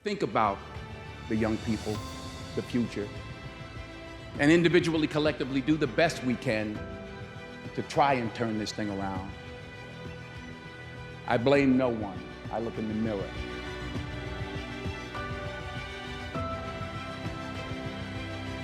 Think about the young people, the future, and individually, collectively, do the best we can to try and turn this thing around. I blame no one. I look in the mirror.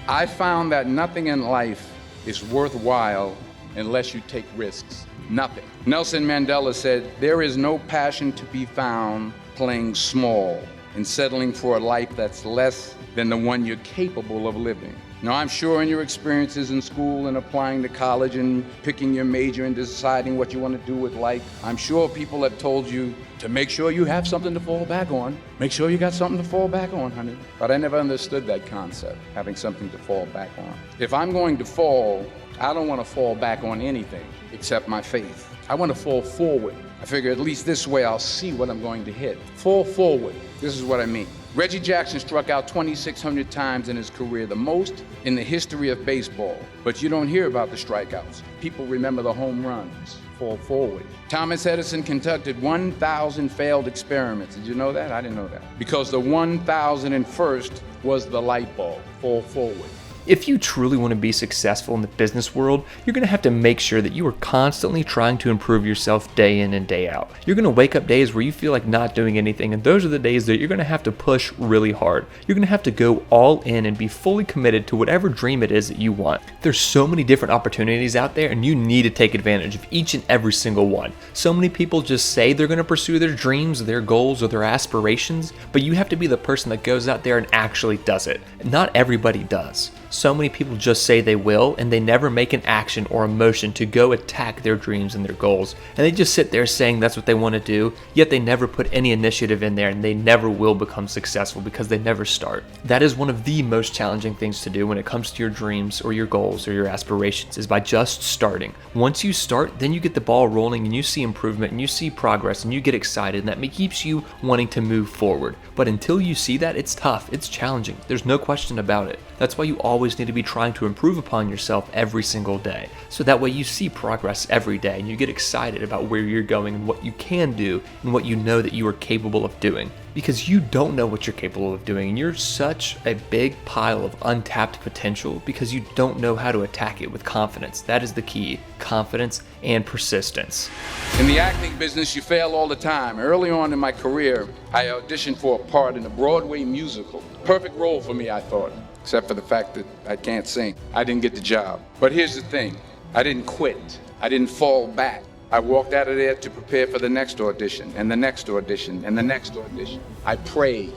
I found that nothing in life is worthwhile unless you take risks. Nothing. Nelson Mandela said, "There is no passion to be found playing small and settling for a life that's less than the one you're capable of living." Now, I'm sure in your experiences in school and applying to college and picking your major and deciding what you want to do with life, I'm sure people have told you to make sure you have something to fall back on. Make sure you got something to fall back on, honey. But I never understood that concept, having something to fall back on. If I'm going to fall, I don't want to fall back on anything except my faith. I want to fall forward. I figure at least this way I'll see what I'm going to hit. Fall forward. This is what I mean. Reggie Jackson struck out 2,600 times in his career, the most in the history of baseball. But you don't hear about the strikeouts. People remember the home runs. Fall forward. Thomas Edison conducted 1,000 failed experiments. Did you know that? I didn't know that. Because the 1,001st was the light bulb. Fall forward. If you truly want to be successful in the business world, you're going to have to make sure that you are constantly trying to improve yourself day in and day out. You're going to wake up days where you feel like not doing anything, and those are the days that you're going to have to push really hard. You're going to have to go all in and be fully committed to whatever dream it is that you want. There's so many different opportunities out there, and you need to take advantage of each and every single one. So many people just say they're going to pursue their dreams, their goals, or their aspirations, but you have to be the person that goes out there and actually does it. Not everybody does. So many people just say they will, and they never make an action or a motion to go attack their dreams and their goals. And they just sit there saying that's what they want to do, yet they never put any initiative in there, and they never will become successful because they never start. That is one of the most challenging things to do when it comes to your dreams or your goals or your aspirations, is by just starting. Once you start, then you get the ball rolling and you see improvement and you see progress and you get excited, and that keeps you wanting to move forward. But until you see that, it's tough, it's challenging. There's no question about it. That's why you always need to be trying to improve upon yourself every single day. So that way you see progress every day and you get excited about where you're going and what you can do and what you know that you are capable of doing. Because you don't know what you're capable of doing, and you're such a big pile of untapped potential because you don't know how to attack it with confidence. That is the key: confidence and persistence. In the acting business, you fail all the time. Early on in my career, I auditioned for a part in a Broadway musical. Perfect role for me, I thought, except for the fact that I can't sing. I didn't get the job. But here's the thing, I didn't quit. I didn't fall back. I walked out of there to prepare for the next audition, and the next audition, and the next audition. I prayed,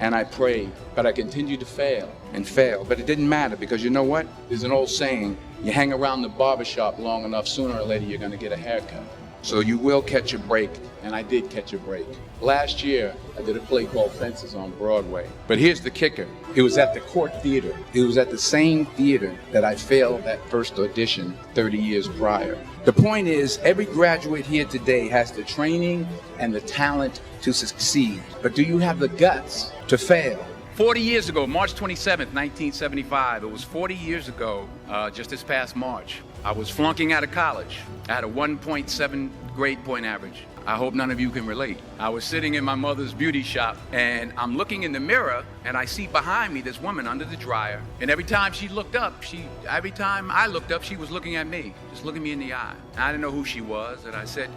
and I prayed, but I continued to fail and fail. But it didn't matter, because you know what? There's an old saying, you hang around the barbershop long enough, sooner or later you're gonna get a haircut. So you will catch a break, and I did catch a break. Last year, I did a play called Fences on Broadway. But here's the kicker. It was at the Court Theater. It was at the same theater that I failed that first audition 30 years prior. The point is, every graduate here today has the training and the talent to succeed. But do you have the guts to fail? 40 years ago, March 27th, 1975, it was 40 years ago, just this past March, I was flunking out of college. I had a 1.7 grade point average. I hope none of you can relate. I was sitting in my mother's beauty shop, and I'm looking in the mirror, and I see behind me this woman under the dryer. And every time I looked up, she was looking at me, just looking me in the eye. And I didn't know who she was, and I said,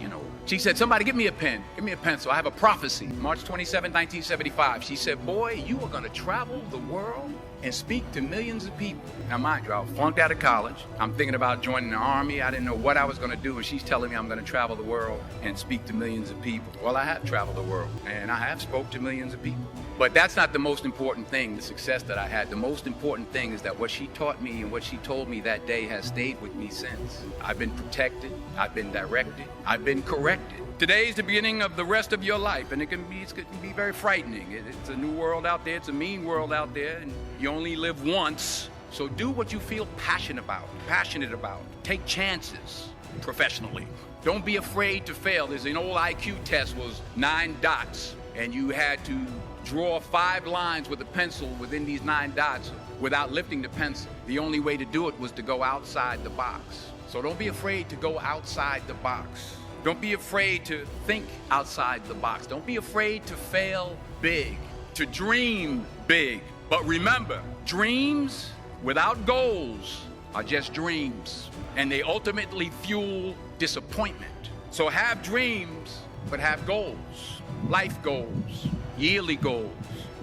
she said, "Somebody give me a pen, give me a pencil. I have a prophecy." March 27, 1975, she said, "Boy, you are gonna travel the world and speak to millions of people." Now mind you, I was flunked out of college. I'm thinking about joining the army. I didn't know what I was gonna do, and she's telling me I'm gonna travel the world and speak to millions of people. Well, I have traveled the world, and I have spoke to millions of people. But that's not the most important thing, the success that I had. The most important thing is that what she taught me and what she told me that day has stayed with me since. I've been protected, I've been directed, I've been corrected. Today is the beginning of the rest of your life, and it can be very frightening. It's a new world out there, it's a mean world out there, and you only live once. So do what you feel passionate about. Take chances professionally. Don't be afraid to fail. There's an old IQ test, was 9 dots, and you had to draw 5 lines with a pencil within these 9 dots without lifting the pencil. The only way to do it was to go outside the box. So don't be afraid to go outside the box. Don't be afraid to think outside the box. Don't be afraid to fail big, to dream big. But remember, dreams without goals are just dreams, and they ultimately fuel disappointment. So have dreams, but have goals. Life goals, yearly goals,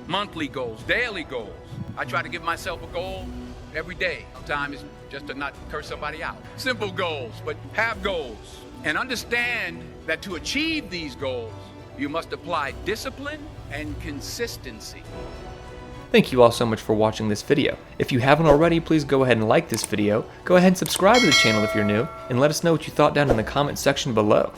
monthly goals, daily goals. I try to give myself a goal every day. Sometimes it's just to not curse somebody out. Simple goals, but have goals. And understand that to achieve these goals, you must apply discipline and consistency. Thank you all so much for watching this video. If you haven't already, please go ahead and like this video, go ahead and subscribe to the channel if you're new, and let us know what you thought down in the comment section below.